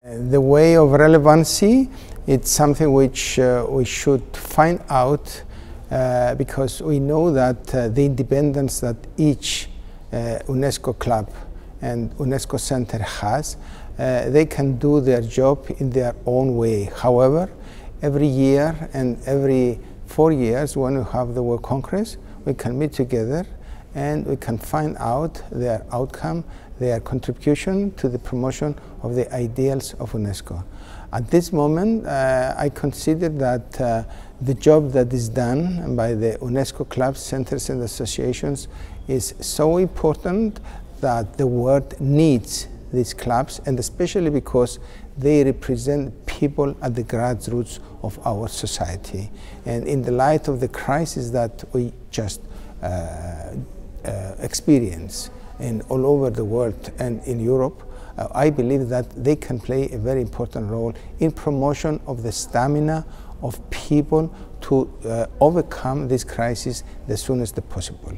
The way of relevancy, it's something which we should find out because we know that the independence that each UNESCO club and UNESCO center has, they can do their job in their own way. However, every year and every 4 years when we have the World Congress, we can meet together and we can find out their outcome, their contribution to the promotion of the ideals of UNESCO. At this moment, I consider that the job that is done by the UNESCO clubs, centers and associations is so important that the world needs these clubs, and especially because they represent people at the grassroots of our society. And in the light of the crisis that we just experience all over the world and in Europe, I believe that they can play a very important role in promotion of the stamina of people to overcome this crisis the soonest possible.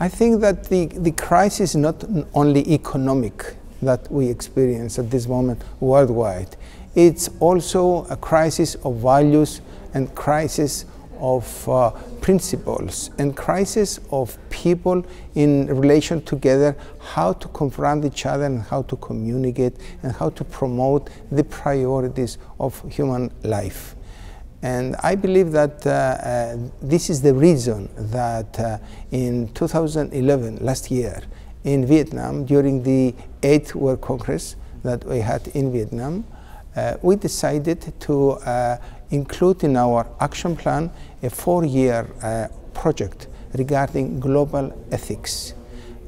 I think that the crisis is not only economic that we experience at this moment worldwide. It's also a crisis of values and crisis of principles and crisis of people in relation together, how to confront each other and how to communicate and how to promote the priorities of human life. And I believe that this is the reason that in 2011, last year, in Vietnam, during the 8th World Congress that we had in Vietnam, we decided to include in our action plan a 4-year project regarding global ethics.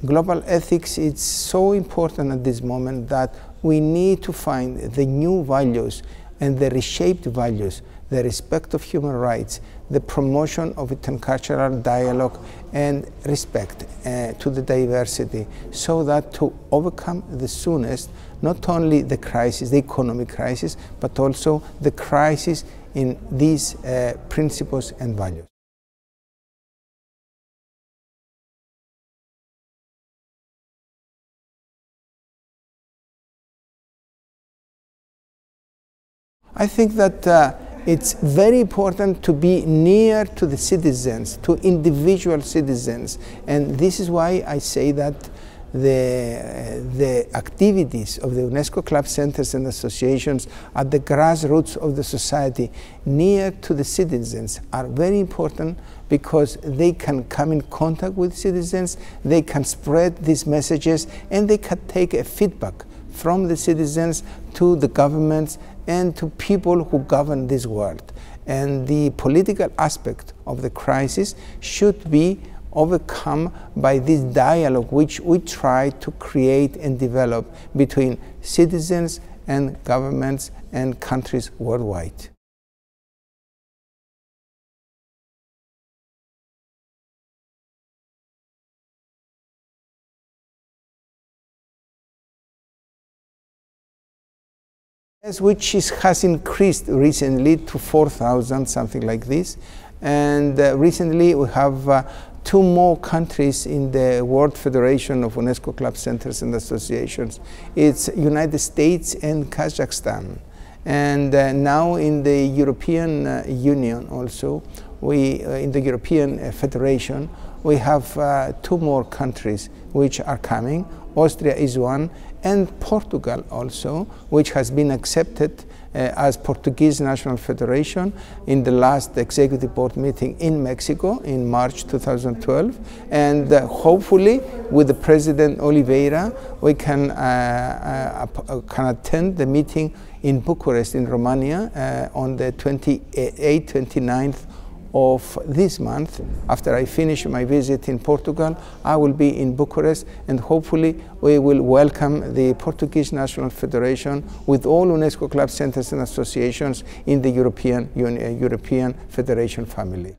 Global ethics is so important at this moment that we need to find the new values and the reshaped values, the respect of human rights, the promotion of intercultural dialogue and respect to the diversity, so that to overcome the soonest, not only the crisis, the economic crisis, but also the crisis in these principles and values. I think that it's very important to be near to the citizens, to individual citizens, and this is why I say that the activities of the UNESCO club centers and associations at the grassroots of the society, near to the citizens, are very important because they can come in contact with citizens, they can spread these messages, and they can take a feedback from the citizens to the governments and to people who govern this world. And the political aspect of the crisis should be overcome by this dialogue which we try to create and develop between citizens and governments and countries worldwide. Which has increased recently to 4,000, something like this. And recently we have 2 more countries in the World Federation of UNESCO Club Centers and Associations. It's United States and Kazakhstan. And now in the European Union also, in the European Federation, we have 2 more countries which are coming. Austria is one, and Portugal also, which has been accepted as Portuguese National Federation in the last executive board meeting in Mexico in March 2012. And hopefully with the President Oliveira, we can attend the meeting in Bucharest in Romania on the 28th, 29th of this month. After I finish my visit in Portugal, I will be in Bucharest, and hopefully we will welcome the Portuguese National Federation with all UNESCO club centers and associations in the European Federation family.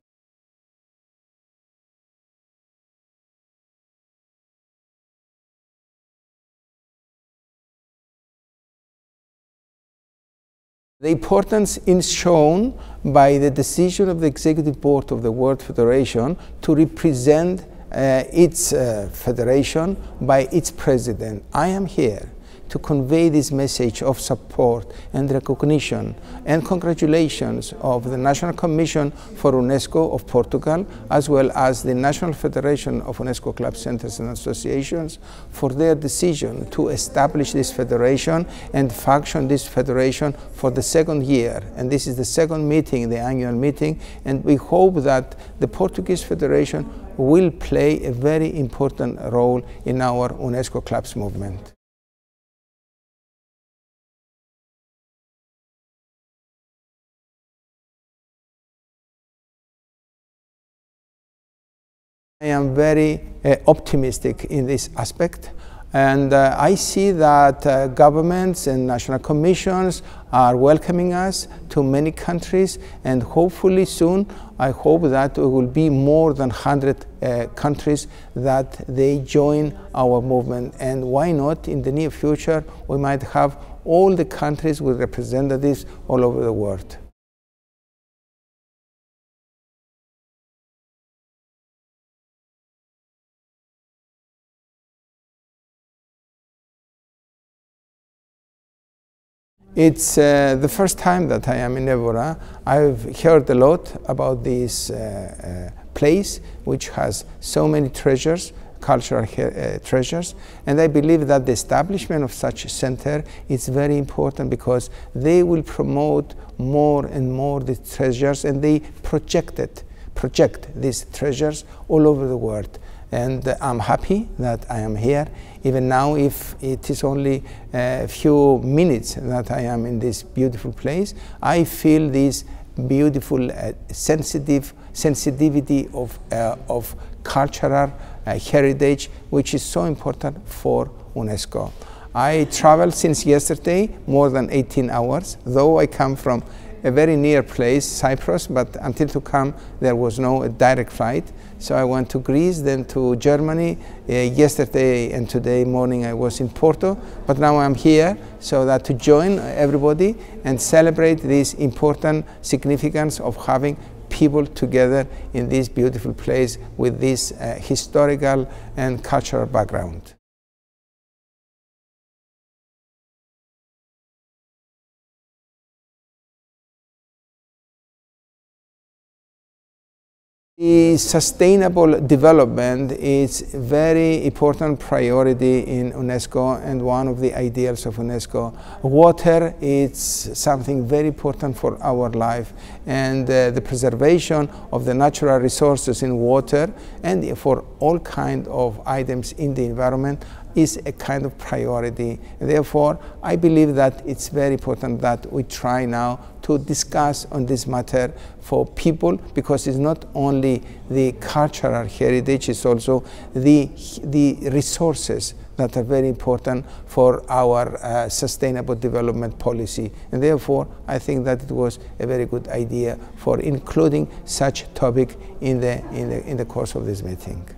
The importance is shown by the decision of the Executive Board of the World Federation to represent its federation by its president. I am here to convey this message of support and recognition and congratulations of the National Commission for UNESCO of Portugal, as well as the National Federation of UNESCO Club Centers and Associations for their decision to establish this federation and function this federation for the second year. And this is the second meeting, the annual meeting, and we hope that the Portuguese Federation will play a very important role in our UNESCO Clubs movement. I am very optimistic in this aspect, and I see that governments and national commissions are welcoming us to many countries, and hopefully soon I hope that there will be more than 100 countries that they join our movement, and why not in the near future we might have all the countries with representatives all over the world. It's the first time that I am in Évora. I've heard a lot about this place, which has so many treasures, cultural treasures, and I believe that the establishment of such a center is very important because they will promote more and more the treasures, and they project these treasures all over the world. And I'm happy that I am here, even now if it is only a few minutes that I am in this beautiful place. I feel this beautiful sensitivity of cultural heritage, which is so important for UNESCO. I traveled since yesterday more than 18 hours, though I come from a very near place, Cyprus, but until to come there was no direct flight. So I went to Greece, then to Germany. Yesterday and today morning I was in Porto, but now I'm here so that to join everybody and celebrate this important significance of having people together in this beautiful place with this historical and cultural background. The sustainable development is a very important priority in UNESCO and one of the ideals of UNESCO. Water is something very important for our life, and the preservation of the natural resources in water and for all kinds of items in the environment is a kind of priority. Therefore, I believe that it's very important that we try now to discuss on this matter for people, because it's not only the cultural heritage, it's also the resources that are very important for our sustainable development policy. And therefore, I think that it was a very good idea for including such topic in the course of this meeting.